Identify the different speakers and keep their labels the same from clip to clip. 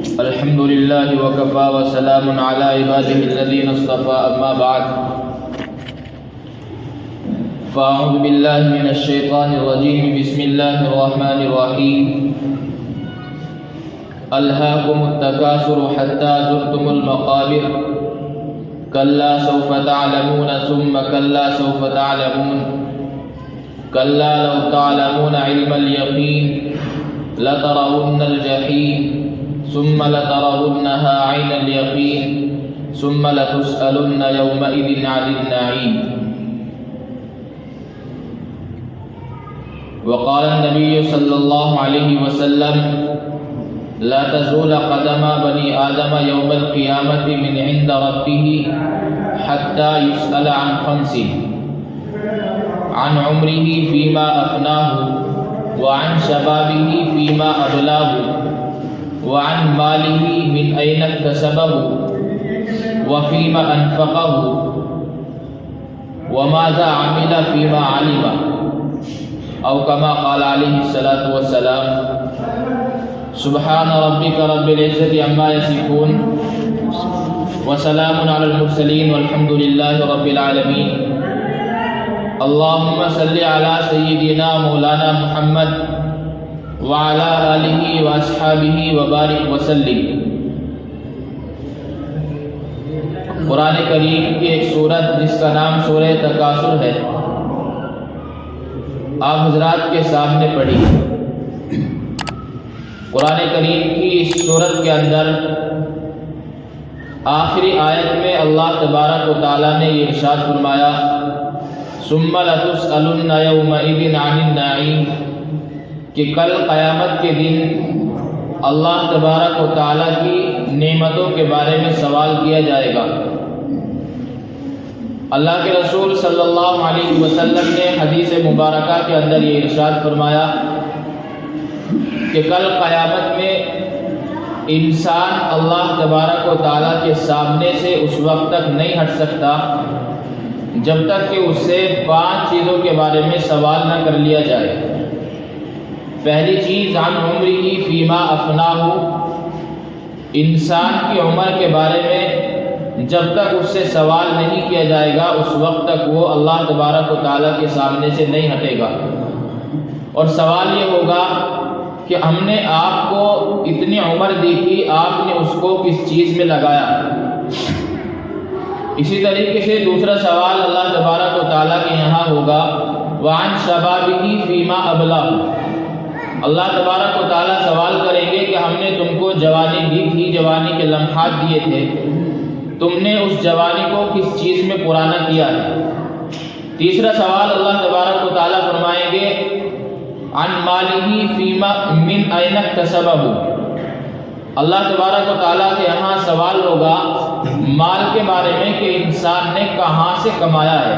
Speaker 1: الحمد لله وكفى وسلام على عباده الذين اصطفى أما بعد فأعوذ بالله من الشيطان الرجيم بسم الله الرحمن الرحيم ألهاكم التكاثر حتى زرتم المقابر كلا سوف تعلمون ثم كلا سوف تعلمون كلا لو تعلمون علم اليقين لترون الجحيم ثم لترونها عين اليقين ثم لتسألن يومئذ عن النعيم. وقال النبي صلى الله عليه وسلم لا تزول قدم بني آدم يوم القيامة من عند ربه حتى يسأل عن خمس: عن عمره فيما أفناه، وعن شبابه فيما أبلاه، وعن ماله من أين اكتسبه، وفيما أنفقه، وماذا عمل فيما علم، أو كما قال عليه الصلاة والسلام. سبحان ربك رب العزة عما يصفون وسلام على المرسلين والحمد لله رب العالمين. اللهم صل على سيدنا مولانا محمد وعلى آلہ واصحابہ وبارک وسلم. قرآن کریم کی ایک سورت جس کا نام سورہ تکاثر ہے آپ حضرات کے سامنے پڑھی. قرآن کریم کی اس سورت کے اندر آخری آیت میں اللہ تبارک و تعالیٰ نے یہ ارشاد فرمایا: ثم لتسألن یومئذ عن النعیم، کہ کل قیامت کے دن اللہ تبارک و تعالیٰ کی نعمتوں کے بارے میں سوال کیا جائے گا. اللہ کے رسول صلی اللہ علیہ وسلم نے حدیث مبارکہ کے اندر یہ ارشاد فرمایا کہ کل قیامت میں انسان اللہ تبارک و تعالیٰ کے سامنے سے اس وقت تک نہیں ہٹ سکتا جب تک کہ اس سے 5 چیزوں کے بارے میں سوال نہ کر لیا جائے. پہلی چیز عن عمرہ فیما افناہ، انسان کی عمر کے بارے میں جب تک اس سے سوال نہیں کیا جائے گا اس وقت تک وہ اللہ تبارک و تعالیٰ کے سامنے سے نہیں ہٹے گا. اور سوال یہ ہوگا کہ ہم نے آپ کو اتنی عمر دی تھی، آپ نے اس کو کس چیز میں لگایا. اسی طریقے سے دوسرا سوال اللہ تبارک و تعالیٰ کے یہاں ہوگا وعن شبابہ فیما ابلاہ. اللہ تبارک و تعالیٰ سوال کریں گے کہ ہم نے تم کو جوانی دی تھی، جوانی کے لمحات دیے تھے، تم نے اس جوانی کو کس چیز میں پرانا کیا ہے. تیسرا سوال اللہ تبارک و تعالیٰ فرمائیں گے عن مالہ فیما من این اکتسبہ. اللہ تبارک و تعالیٰ کے یہاں سوال ہوگا مال کے بارے میں کہ انسان نے کہاں سے کمایا ہے،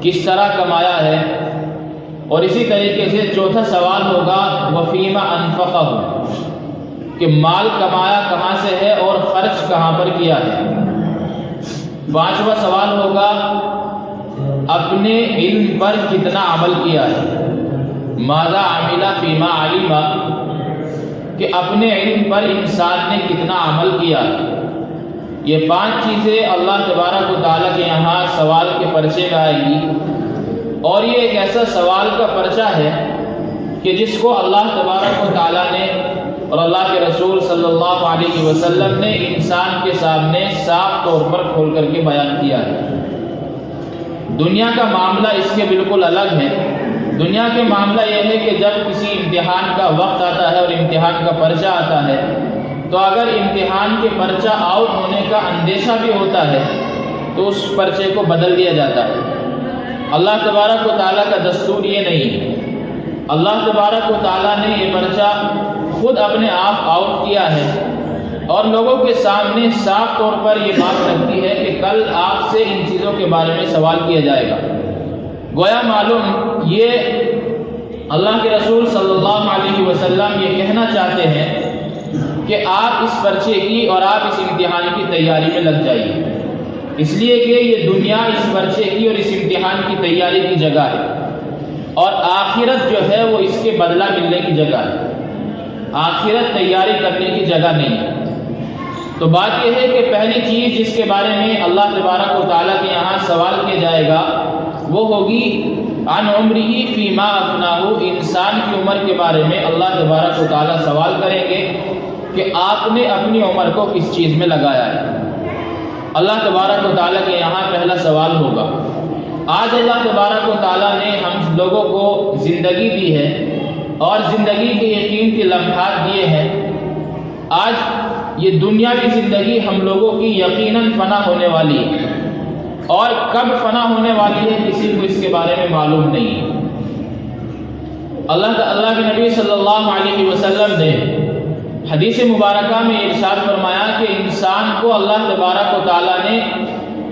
Speaker 1: کس طرح کمایا ہے. اور اسی طریقے سے چوتھا سوال ہوگا وفیما انفقہ، کہ مال کمایا کہاں سے ہے اور خرچ کہاں پر کیا ہے. پانچواں سوال ہوگا اپنے علم پر کتنا عمل کیا ہے، ماذا عمل فیما علم، کہ اپنے علم پر انسان نے کتنا عمل کیا. یہ 5 چیزیں اللہ تبارک و تعالیٰ کے یہاں سوال کے پرچے میں آئے گی. اور یہ ایک ایسا سوال کا پرچہ ہے کہ جس کو اللہ تبارک و تعالیٰ نے اور اللہ کے رسول صلی اللہ علیہ وسلم نے انسان کے سامنے صاف طور پر کھول کر کے بیان کیا ہے. دنیا کا معاملہ اس کے بالکل الگ ہے. دنیا کے معاملہ یہ ہے کہ جب کسی امتحان کا وقت آتا ہے اور امتحان کا پرچہ آتا ہے تو اگر امتحان کے پرچہ آؤٹ ہونے کا اندیشہ بھی ہوتا ہے تو اس پرچے کو بدل دیا جاتا ہے. اللہ تبارک و تعالیٰ کا دستور یہ نہیں ہے. اللہ تبارک و تعالیٰ نے یہ پرچہ خود اپنے آپ آؤٹ کیا ہے اور لوگوں کے سامنے صاف طور پر یہ بات رکھتی ہے کہ کل آپ سے ان چیزوں کے بارے میں سوال کیا جائے گا. گویا معلوم یہ اللہ کے رسول صلی اللہ علیہ وسلم یہ کہنا چاہتے ہیں کہ آپ اس پرچے کی اور آپ اس امتحان کی تیاری میں لگ جائیے، اس لیے کہ یہ دنیا اس پرچے کی اور اس امتحان کی تیاری کی جگہ ہے اور آخرت جو ہے وہ اس کے بدلہ ملنے کی جگہ ہے. آخرت تیاری کرنے کی جگہ نہیں ہے۔ تو بات یہ ہے کہ پہلی چیز جس کے بارے میں اللہ تبارک و تعالیٰ کے یہاں سوال کیا جائے گا وہ ہوگی عن عمرہ فیما افناہ، انسان کی عمر کے بارے میں اللہ تبارک و تعالیٰ سوال کریں گے کہ آپ نے اپنی عمر کو کس چیز میں لگایا ہے۔ اللہ تبارک و تعالیٰ کے یہاں پہلا سوال ہوگا۔ آج اللہ تبارک و تعالیٰ نے ہم لوگوں کو زندگی دی ہے اور زندگی کے یہ قیمتی لمحات دیے ہیں۔ آج یہ دنیاوی زندگی ہم لوگوں کی یقیناً فنا ہونے والی ہے، اور کب فنا ہونے والی ہے کسی کو اس کے بارے میں معلوم نہیں ہے۔ اللہ کے نبی صلی اللہ علیہ وسلم نے حدیث مبارکہ میں ارشاد فرمایا کہ انسان کو اللہ تبارک و تعالیٰ نے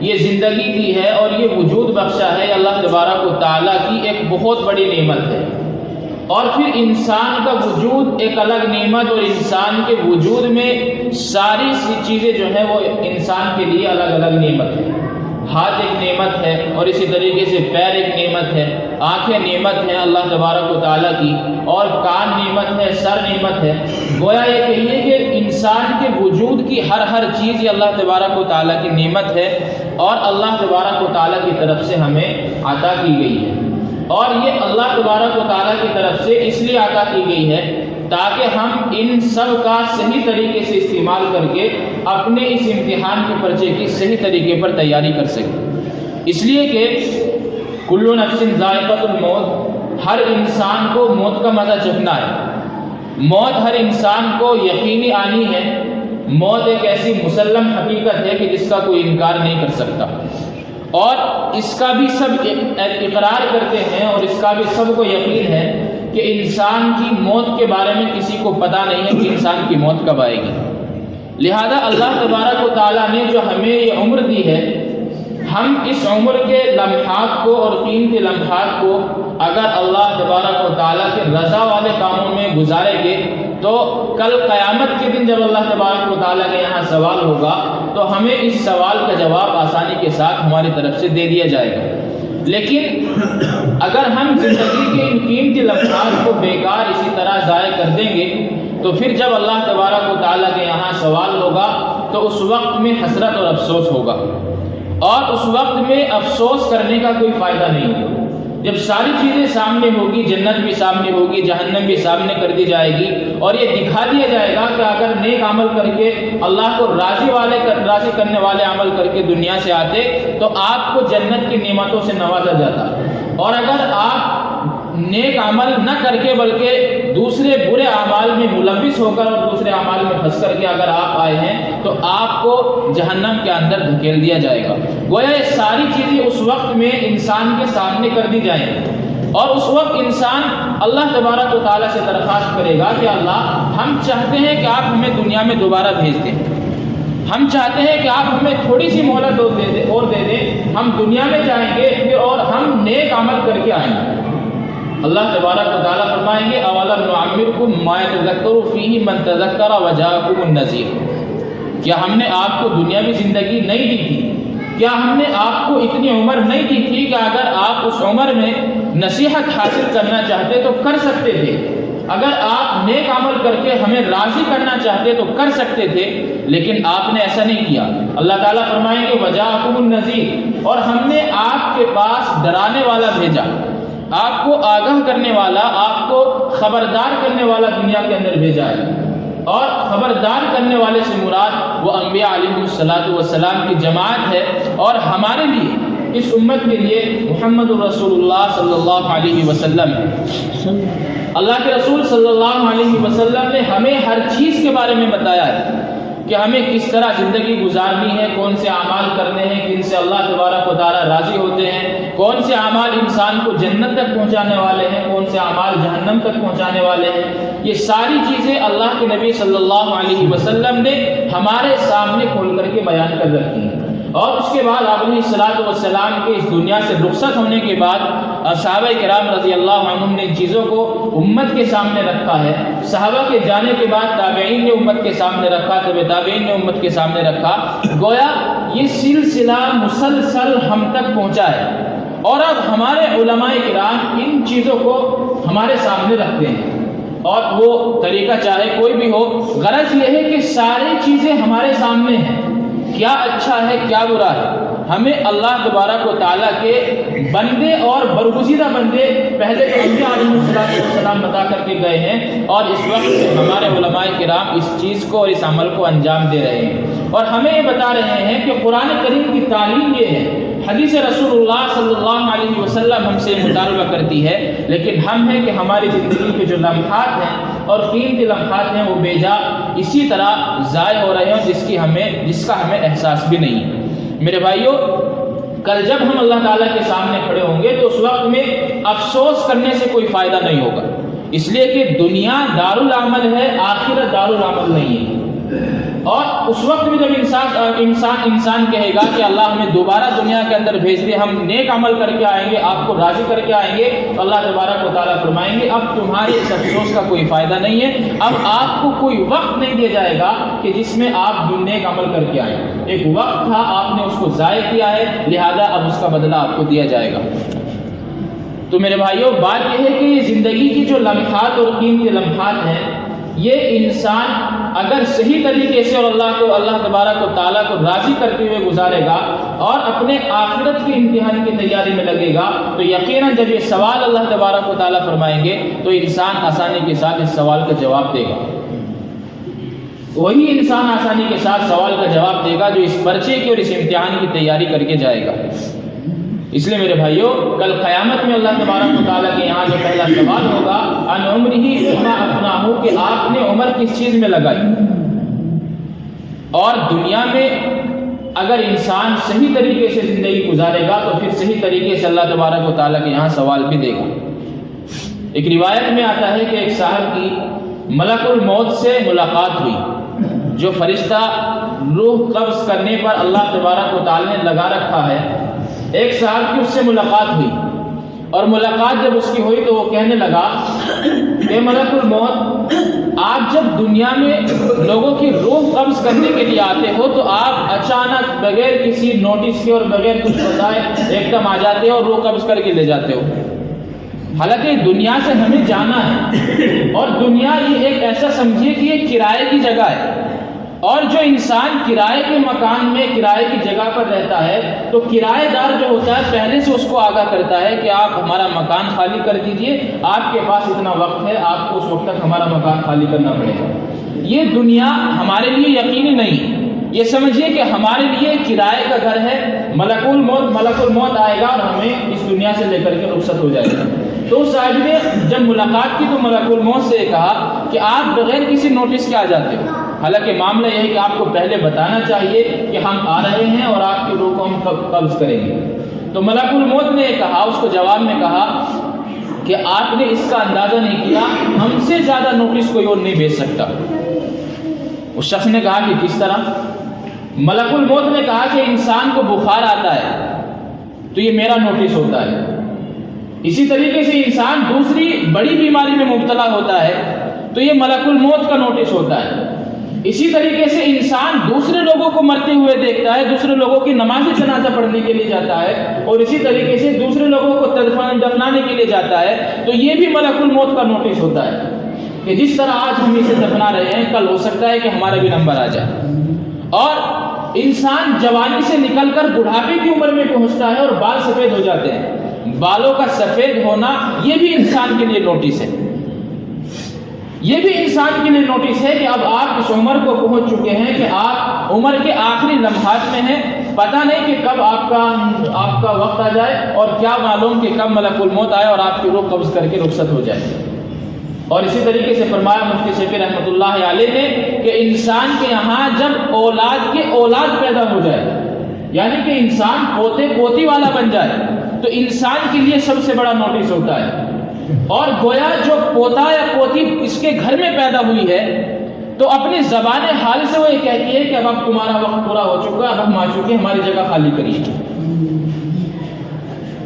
Speaker 1: یہ زندگی دی ہے اور یہ وجود بخشا ہے، اللہ تبارک و تعالیٰ کی ایک بہت بڑی نعمت ہے۔ اور پھر انسان کا وجود ایک الگ نعمت، اور انسان کے وجود میں ساری چیزیں جو ہیں وہ انسان کے لیے الگ الگ نعمت ہے۔ ہاتھ ایک نعمت ہے، اور اسی طریقے سے پیر ایک نعمت ہے، آنکھیں نعمت ہیں اللہ تبارک و تعالیٰ کی، اور کان نعمت ہے، سر نعمت ہے۔ گویا یہ کہیے کہ انسان کے وجود کی ہر چیز یہ اللہ تبارک و تعالیٰ کی نعمت ہے، اور اللہ تبارک و تعالیٰ کی طرف سے ہمیں عطا کی گئی ہے۔ اور یہ اللہ تبارک و تعالیٰ کی طرف سے اس لیے عطا کی گئی ہے تاکہ ہم ان سب کا صحیح طریقے سے استعمال کر کے اپنے اس امتحان کے پرچے کی صحیح طریقے پر تیاری کر سکیں۔ اس لیے کہ کل نفس ذائقۃ الموت، ہر انسان کو موت کا مزہ چکھنا ہے۔ موت ہر انسان کو یقینی آنی ہے۔ موت ایک ایسی مسلم حقیقت ہے کہ جس کا کوئی انکار نہیں کر سکتا، اور اس کا بھی سب اقرار کرتے ہیں، اور اس کا بھی سب کو یقین ہے کہ انسان کی موت کے بارے میں کسی کو پتہ نہیں ہے کہ انسان کی موت کب آئے گی۔ لہذا اللہ تبارک و تعالیٰ نے جو ہمیں یہ عمر دی ہے، ہم اس عمر کے لمحات کو اور قیمتی لمحات کو اگر اللہ تبارک و تعالیٰ کے رضا والے کاموں میں گزاریں گے تو کل قیامت کے دن جب اللہ تبارک و تعالیٰ کے یہاں سوال ہوگا تو ہمیں اس سوال کا جواب آسانی کے ساتھ ہماری طرف سے دے دیا جائے گا۔ لیکن اگر ہم زندگی کے ان قیمتی لمحات کو بیکار اسی طرح ضائع کر دیں گے تو پھر جب اللہ تبارک و تعالیٰ کے یہاں سوال ہوگا تو اس وقت میں حسرت اور افسوس ہوگا، اور اس وقت میں افسوس کرنے کا کوئی فائدہ نہیں ہوگا۔ جب ساری چیزیں سامنے ہوگی، جنت بھی سامنے ہوگی، جہنم بھی سامنے کر دی جائے گی، اور یہ دکھا دیا جائے گا کہ اگر نیک عمل کر کے اللہ کو راضی کرنے والے عمل کر کے دنیا سے آتے تو آپ کو جنت کی نعمتوں سے نوازا جاتا، اور اگر آپ نیک عمل نہ کر کے بلکہ دوسرے برے اعمال میں ملوث ہو کر اور دوسرے اعمال میں پھنس کر کے اگر آپ آئے ہیں تو آپ کو جہنم کے اندر دھکیل دیا جائے گا۔ گویا یہ ساری چیزیں اس وقت میں انسان کے سامنے کر دی جائیں گی، اور اس وقت انسان اللہ تبارک و تعالیٰ سے درخواست کرے گا کہ اللہ ہم چاہتے ہیں کہ آپ ہمیں دنیا میں دوبارہ بھیج دیں، ہم چاہتے ہیں کہ آپ ہمیں تھوڑی سی مہلت اور دے دیں، ہم دنیا میں جائیں گے پھر اور ہم نیک عمل کر کے آئیں گے۔ اللہ تبارک و تعالیٰ فرمائیں گے اولم نعمرکم ما یتذکر فیہ من تذکر وجاءکم النذیر، کیا ہم نے آپ کو دنیاوی زندگی نہیں دی تھی؟ کیا ہم نے آپ کو اتنی عمر نہیں دی تھی کہ اگر آپ اس عمر میں نصیحت حاصل کرنا چاہتے تو کر سکتے تھے، اگر آپ نیک عمل کر کے ہمیں راضی کرنا چاہتے تو کر سکتے تھے، لیکن آپ نے ایسا نہیں کیا۔ اللہ تعالیٰ فرمائیں گے وجاءکم النذیر، اور ہم نے آپ کے پاس ڈرانے والا بھیجا، آپ کو آگاہ کرنے والا، آپ کو خبردار کرنے والا دنیا کے اندر بھیجا ہے۔ اور خبردار کرنے والے سے مراد وہ انبیاء علیہ السلام کی جماعت ہے، اور ہمارے لیے اس امت کے لیے محمد الرسول اللہ صلی اللہ علیہ وسلم ہے۔ اللہ کے رسول صلی اللہ علیہ وسلم نے ہمیں ہر چیز کے بارے میں بتایا ہے کہ ہمیں کس طرح زندگی گزارنی ہے، کون سے اعمال کرنے ہیں، کن سے اللہ تبارک و تعالیٰ راضی ہوتے ہیں، کون سے اعمال انسان کو جنت تک پہنچانے والے ہیں، کون سے اعمال جہنم تک پہنچانے والے ہیں۔ یہ ساری چیزیں اللہ کے نبی صلی اللہ علیہ وسلم نے ہمارے سامنے کھول کر کے بیان کر رکھی ہیں۔ اور اس کے بعد آپ علیہ الصلوۃ والسلام کے اس دنیا سے رخصت ہونے کے بعد صحابہ کرام رضی اللہ عنہم نے ان چیزوں کو امت کے سامنے رکھا ہے۔ صحابہ کے جانے کے بعد تابعین نے امت کے سامنے رکھا، تابعین نے امت کے سامنے رکھا۔ گویا یہ سلسلہ مسلسل ہم تک پہنچا ہے، اور اب ہمارے علماء کرام ان چیزوں کو ہمارے سامنے رکھتے ہیں۔ اور وہ طریقہ چاہے کوئی بھی ہو، غرض یہ ہے کہ ساری چیزیں ہمارے سامنے ہیں، کیا اچھا ہے کیا برا ہے۔ ہمیں اللہ تبارک و تعالیٰ کے بندے اور برگزیدہ بندے پہلے تو انبیاء علیہ السلام بتا کر کے گئے ہیں، اور اس وقت ہمارے علماء کرام اس چیز کو اور اس عمل کو انجام دے رہے ہیں، اور ہمیں یہ بتا رہے ہیں کہ قرآن کریم کی تعلیم یہ ہے، حدیث رسول اللہ صلی اللہ علیہ وسلم ہم سے مطالبہ کرتی ہے، لیکن ہم ہیں کہ ہماری زندگی کے جو لمحات ہیں اور قیمتی لمحات ہیں وہ بے جا اسی طرح ضائع ہو رہے ہیں جس کا ہمیں احساس بھی نہیں ہے۔ میرے بھائیوں، کل جب ہم اللہ تعالیٰ کے سامنے کھڑے ہوں گے تو اس وقت میں افسوس کرنے سے کوئی فائدہ نہیں ہوگا، اس لیے کہ دنیا دارالعمل ہے، آخرت دارالعمل نہیں ہے۔ اور اس وقت میں جب انسان کہے گا کہ اللہ ہمیں دوبارہ دنیا کے اندر بھیج دے، ہم نیک عمل کر کے آئیں گے، آپ کو راضی کر کے آئیں گے، تو اللہ تبارک و تعالیٰ فرمائیں گے اب تمہارے اس افسوس کا کوئی فائدہ نہیں ہے، اب آپ کو کوئی وقت نہیں دیا جائے گا کہ جس میں آپ نیک عمل کر کے آئیں۔ ایک وقت تھا، آپ نے اس کو ضائع کیا ہے، لہذا اب اس کا بدلہ آپ کو دیا جائے گا۔ تو میرے بھائیوں، بات یہ ہے کہ یہ زندگی کی جو لمحات اور قیمتی لمحات ہیں، یہ انسان اگر صحیح طریقے سے اور اللہ تبارک و تعالیٰ کو راضی کرتے ہوئے گزارے گا اور اپنے آخرت کے امتحان کی تیاری میں لگے گا، تو یقیناً جب یہ سوال اللہ تبارک و تعالیٰ فرمائیں گے تو انسان آسانی کے ساتھ اس سوال کا جواب دے گا۔ وہی انسان آسانی کے ساتھ سوال کا جواب دے گا جو اس پرچے کی اور اس امتحان کی تیاری کر کے جائے گا۔ اس لیے میرے بھائیوں، کل قیامت میں اللہ تبارک و تعالیٰ کے یہاں جو پہلا سوال ہوگا ان عمرہ فیما افناہ، کہ آپ نے عمر کس چیز میں لگائی۔ اور دنیا میں اگر انسان صحیح طریقے سے زندگی گزارے گا تو پھر صحیح طریقے سے اللہ تبارک و تعالیٰ کے یہاں سوال بھی دے گا۔ ایک روایت میں آتا ہے کہ ایک صاحب کی ملک الموت سے ملاقات ہوئی، جو فرشتہ روح قبض کرنے پر اللہ تبارک و تعالیٰ نے لگا رکھا ہے، ایک صاحب کی اس سے ملاقات ہوئی، اور ملاقات جب اس کی ہوئی تو وہ کہنے لگا کہ ملک الموت، آپ جب دنیا میں لوگوں کی روح قبض کرنے کے لیے آتے ہو تو آپ اچانک بغیر کسی نوٹس کے اور بغیر کچھ بتائے ایک دم آ جاتے ہو اور روح قبض کر کے لے جاتے ہو، حالانکہ دنیا سے ہمیں جانا ہے، اور دنیا یہ ایک ایسا سمجھیے کہ یہ کرائے کی جگہ ہے، اور جو انسان کرائے کے مکان میں کرائے کی جگہ پر رہتا ہے تو کرایہ دار جو ہوتا ہے پہلے سے اس کو آگاہ کرتا ہے کہ آپ ہمارا مکان خالی کر دیجئے، آپ کے پاس اتنا وقت ہے، آپ کو اس وقت تک ہمارا مکان خالی کرنا پڑے گا۔ یہ دنیا ہمارے لیے یقینی نہیں، یہ سمجھیے کہ ہمارے لیے کرائے کا گھر ہے، ملک الموت آئے گا اور ہمیں اس دنیا سے لے کر کے رخصت ہو جائے گا۔ تو اس صاحب نے جب ملاقات کی تو ملک الموت سے کہا کہ آپ بغیر کسی نوٹس کے آ جاتے ہو، حالانکہ معاملہ یہ ہے کہ آپ کو پہلے بتانا چاہیے کہ ہم آ رہے ہیں اور آپ کی روح کو ہم قبض کریں گے۔ تو ملک الموت نے کہا، اس کو جواب میں کہا کہ آپ نے اس کا اندازہ نہیں کیا، ہم سے زیادہ نوٹس کوئی اور نہیں بھیج سکتا۔ اس شخص نے کہا کہ کس طرح؟ ملک الموت نے کہا کہ انسان کو بخار آتا ہے تو یہ میرا نوٹس ہوتا ہے، اسی طریقے سے انسان دوسری بڑی بیماری میں مبتلا ہوتا ہے تو یہ ملک الموت کا نوٹس ہوتا ہے، اسی طریقے سے انسان دوسرے لوگوں کو مرتے ہوئے دیکھتا ہے، دوسرے لوگوں کی نماز جنازہ پڑھنے کے لیے جاتا ہے، اور اسی طریقے سے دوسرے لوگوں کو دفنانے کے لیے جاتا ہے، تو یہ بھی ملک الموت کا نوٹس ہوتا ہے کہ جس طرح آج ہم اسے دفنا رہے ہیں کل ہو سکتا ہے کہ ہمارا بھی نمبر آ جائے۔ اور انسان جوانی سے نکل کر بڑھاپے کی عمر میں پہنچتا ہے اور بال سفید ہو جاتے ہیں، بالوں کا سفید ہونا یہ بھی انسان کے لیے نوٹس ہے، یہ بھی انسان کے لیے نوٹس ہے کہ اب آپ اس عمر کو پہنچ چکے ہیں کہ آپ عمر کے آخری لمحات میں ہیں، پتہ نہیں کہ کب آپ کا وقت آ جائے، اور کیا معلوم کہ کب ملک الموت آئے اور آپ کی روح قبض کر کے رخصت ہو جائے۔ اور اسی طریقے سے فرمایا مفتی شفیع رحمۃ اللہ علیہ نے کہ انسان کے یہاں جب اولاد کے اولاد پیدا ہو جائے، یعنی کہ انسان پوتے پوتی والا بن جائے، تو انسان کے لیے سب سے بڑا نوٹس ہوتا ہے، اور گویا جو پوتا یا پوتی اس کے گھر میں پیدا ہوئی ہے تو اپنی زبان حال سے وہ یہ کہتی ہے کہ اب تمہارا وقت پورا ہو چکا ہے، اب ہم آ چکے ہیں، ہماری جگہ خالی کریے۔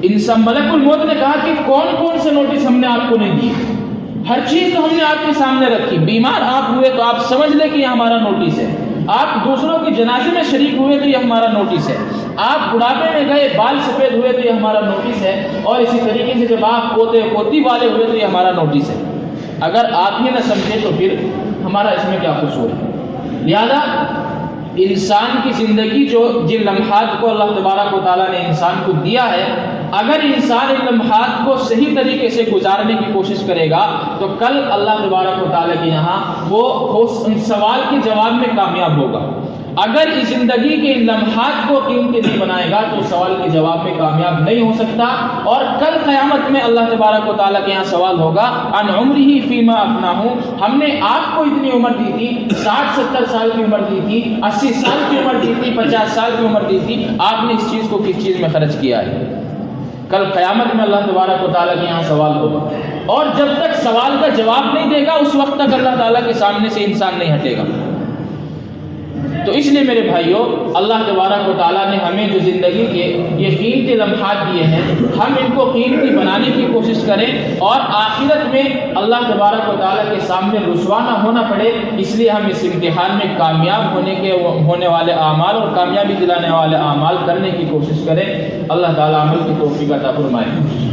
Speaker 1: انسان ملک الموت نے کہا کہ کون کون سے نوٹس ہم نے آپ کو نہیں دیے، ہر چیز تو ہم نے آپ کے سامنے رکھی، بیمار آپ ہوئے تو آپ سمجھ لیں کہ یہ ہمارا نوٹس ہے، آپ دوسروں کے جنازے میں شریک ہوئے تو یہ ہمارا نوٹس ہے، آپ بڑھاپے میں گئے بال سفید ہوئے تو یہ ہمارا نوٹس ہے، اور اسی طریقے سے جب آپ پوتے پوتی والے ہوئے تو یہ ہمارا نوٹس ہے۔ اگر آپ ہی نہ سمجھے تو پھر ہمارا اس میں کیا قصور ہے؟ لہذا انسان کی زندگی جو جن لمحات کو اللہ تبارک و تعالیٰ نے انسان کو دیا ہے، اگر انسان ان لمحات کو صحیح طریقے سے گزارنے کی کوشش کرے گا تو کل اللہ تبارک و تعالیٰ کے یہاں وہ ان سوال کے جواب میں کامیاب ہوگا۔ اگر اس زندگی کے ان لمحات کو قیمتی نہیں بنائے گا تو سوال کے جواب میں کامیاب نہیں ہو سکتا، اور کل قیامت میں اللہ تبارک و تعالیٰ کے یہاں سوال ہوگا ان عمرہ فیما افناہ، ہم نے آپ کو اتنی عمر دی تھی، 60-70 سال کی عمر دی تھی، 80 سال کی عمر دی تھی، 50 سال کی عمر دی تھی، آپ نے اس چیز کو کس چیز میں خرچ کیا ہے؟ کل قیامت میں اللہ تبارک و تعالیٰ کے یہاں سوال ہوگا، اور جب تک سوال کا جواب نہیں دے گا اس وقت تک اللہ تعالیٰ کے سامنے سے انسان نہیں ہٹے گا۔ تو اس لیے میرے بھائیوں، اللہ تبارک و تعالیٰ نے ہمیں جو زندگی کے یہ قیمتی لمحات دیے ہیں، ہم ان کو قیمتی بنانے کی کوشش کریں، اور آخرت میں اللہ تبارک و تعالیٰ کے سامنے رسوا نہ ہونا پڑے، اس لیے ہم اس امتحان میں کامیاب ہونے والے اعمال اور کامیابی دلانے والے اعمال کرنے کی کوشش کریں۔ اللہ تعالیٰ عمل کی توفیق عطا فرمائے۔